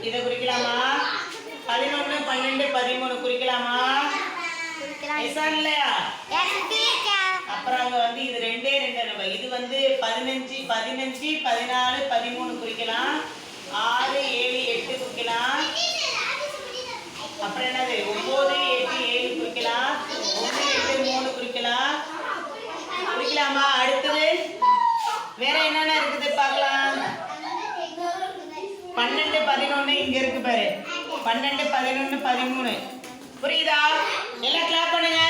இதை குறிக்கலாமா? 11, 12, 13 குறிக்கலாமா? இல்லையா? அப்புறம் அங்க வந்து இது ரெண்டே ரெண்டு. இது வந்து 15, 15, 14, 13 குறிக்கலாம். 6, 7, 8 குறிக்கலாம். அப்புறம் என்னது? 9, 8, 7 குறிக்கலாம். 1, 2, 3 குறிக்கலாம். குறிக்கலாமா? அடுத்தது வேற என்னென்ன இருக்குது பார்க்கலாம். 12, 11 இங்க இருக்கு பாரு. 12, 11, 13 புரியுதா? எல்லாம் கிளாப் பண்ணுங்க.